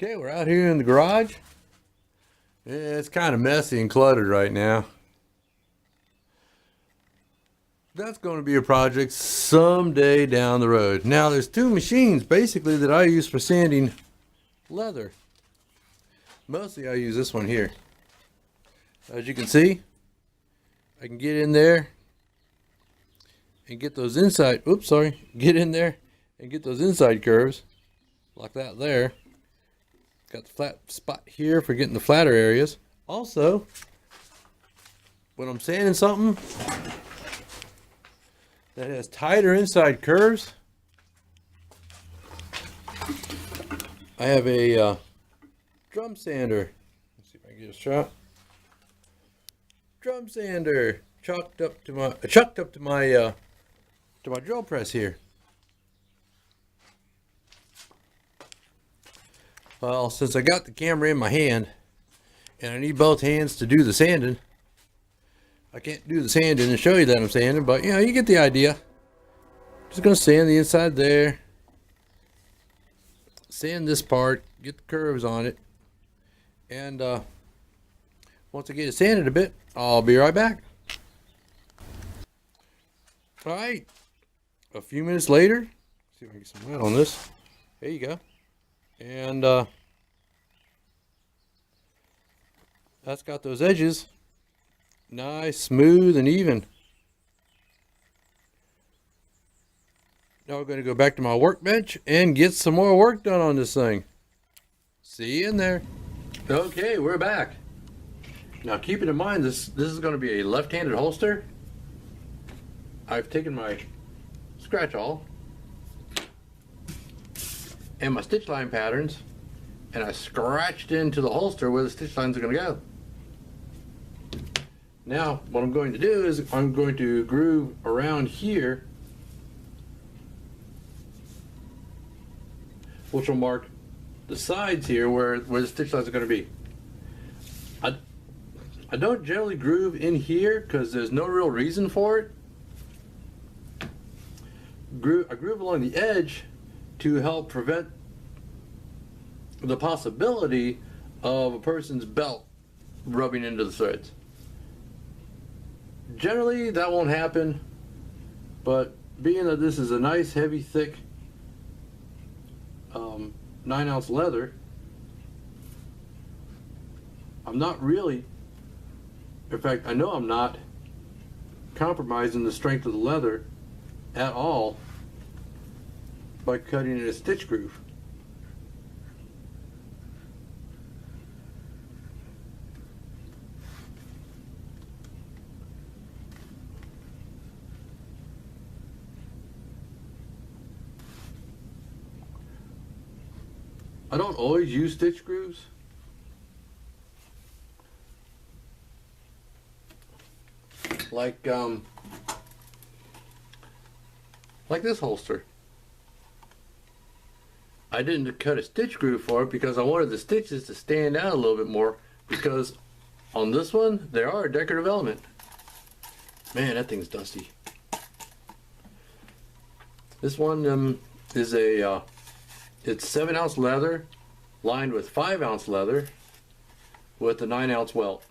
Okay, we're out here in the garage. Yeah, it's kind of messy and cluttered right now. That's going to be a project someday down the road. Now, there's two machines basically that I use for sanding leather. Mostly I use this one here. As you can see, I can get in there and get those inside, get in there and get those inside curves like that there. Got the flat spot here for getting the flatter areas. Also, when I'm sanding something that has tighter inside curves, I have a drum sander. Let's see if I can get a shot. Drum sander chucked up to my drill press here. Well, since I got the camera in my hand and I need both hands to do the sanding, I can't do the sanding and show you that I'm sanding, but you know, you get the idea. Just gonna sand the inside there, sand this part, get the curves on it, and once I get it sanded a bit, I'll be right back. All right, a few minutes later, see if I can get some light on this. There you go. And that's got those edges nice, smooth, and even. Now we're going to go back to my workbench and get some more work done on this thing. See you in there. Okay, we're back. Now keeping in mind this is going to be a left-handed holster. I've taken my scratch awl and my stitch line patterns, and I scratched into the holster where the stitch lines are going to go. Now what I'm going to do is I'm going to groove around here, which will mark the sides here where the stitch lines are going to be. I don't generally groove in here because there's no real reason for it. I groove along the edge to help prevent the possibility of a person's belt rubbing into the threads. Generally that won't happen, but being that this is a nice heavy thick 9-ounce leather, I'm not really, in fact I know I'm not compromising the strength of the leather at all by cutting in a stitch groove. I don't always use stitch grooves. Like this holster. I didn't cut a stitch groove for it because I wanted the stitches to stand out a little bit more, because on this one they are a decorative element. Man, that thing's dusty. This one is a it's 7-ounce leather lined with 5-ounce leather with a 9-ounce welt.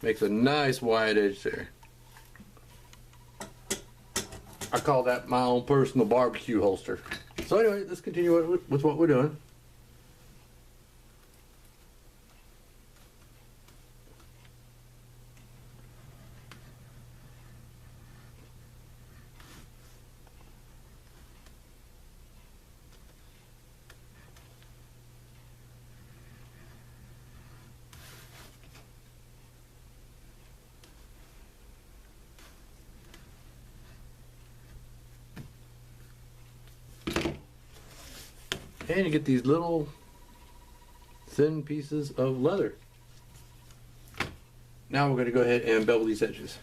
Makes a nice wide edge there. I call that my own personal barbecue holster. So anyway, let's continue with what we're doing. And you get these little thin pieces of leather. Now we're going to go ahead and bevel these edges.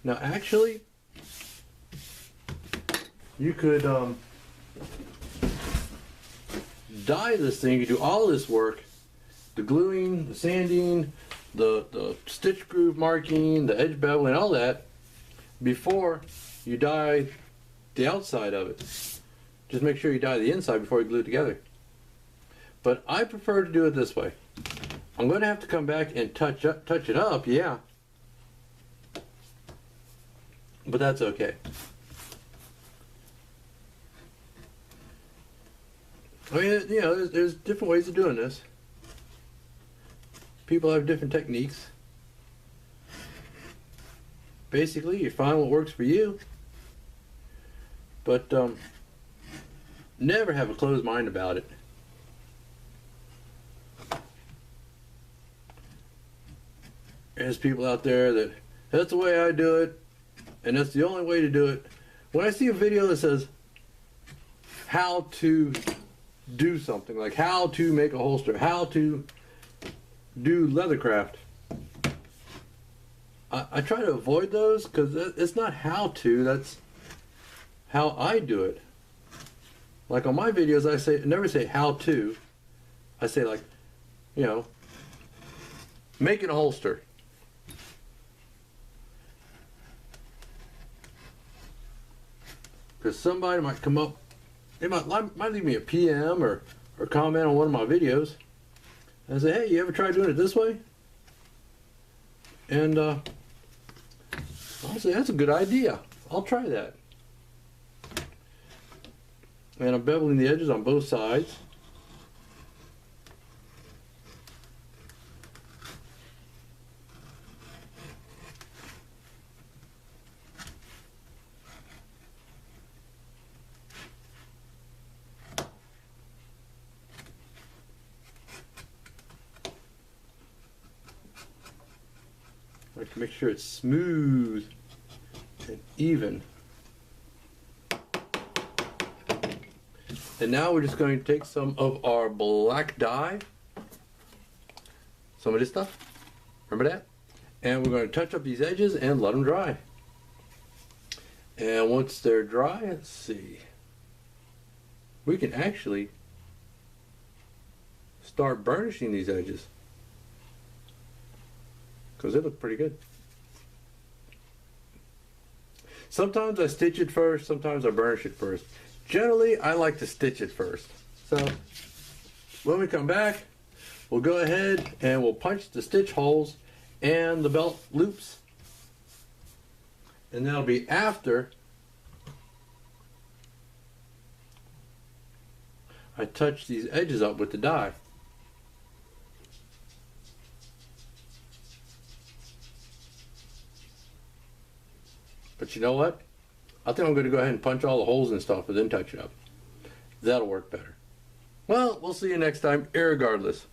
Now actually, you could dye this thing. You do all this work, the gluing, the sanding, the stitch groove marking, the edge beveling, all that, before you dye the outside of it. Just make sure you dye the inside before you glue it together. But I prefer to do it this way. I'm going to have to come back and touch it up, yeah. But that's okay. I mean, you know, there's different ways of doing this. People have different techniques. Basically, you find what works for you. But never have a closed mind about it. There's people out there that's the way I do it, and that's the only way to do it. When I see a video that says how to do something, like how to make a holster, how to do leathercraft, I try to avoid those because it's not how to, that's how I do it. Like on my videos, I never say how to. I say, like, you know, making a holster. Because somebody might come up, they might leave me a PM or comment on one of my videos and say, hey, you ever tried doing it this way? And I'll say, that's a good idea. I'll try that. And I'm beveling the edges on both sides. I like to make sure it's smooth and even. And now we're just going to take some of our black dye, some of this stuff, remember that? And we're going to touch up these edges and let them dry. And once they're dry, let's see, we can actually start burnishing these edges because they look pretty good. Sometimes I stitch it first, sometimes I burnish it first. Generally, I like to stitch it first. So when we come back, we'll go ahead and we'll punch the stitch holes and the belt loops. And that'll be after I touch these edges up with the dye. But you know what? I think I'm going to go ahead and punch all the holes and stuff and then touch it up. That'll work better. Well, we'll see you next time, irregardless.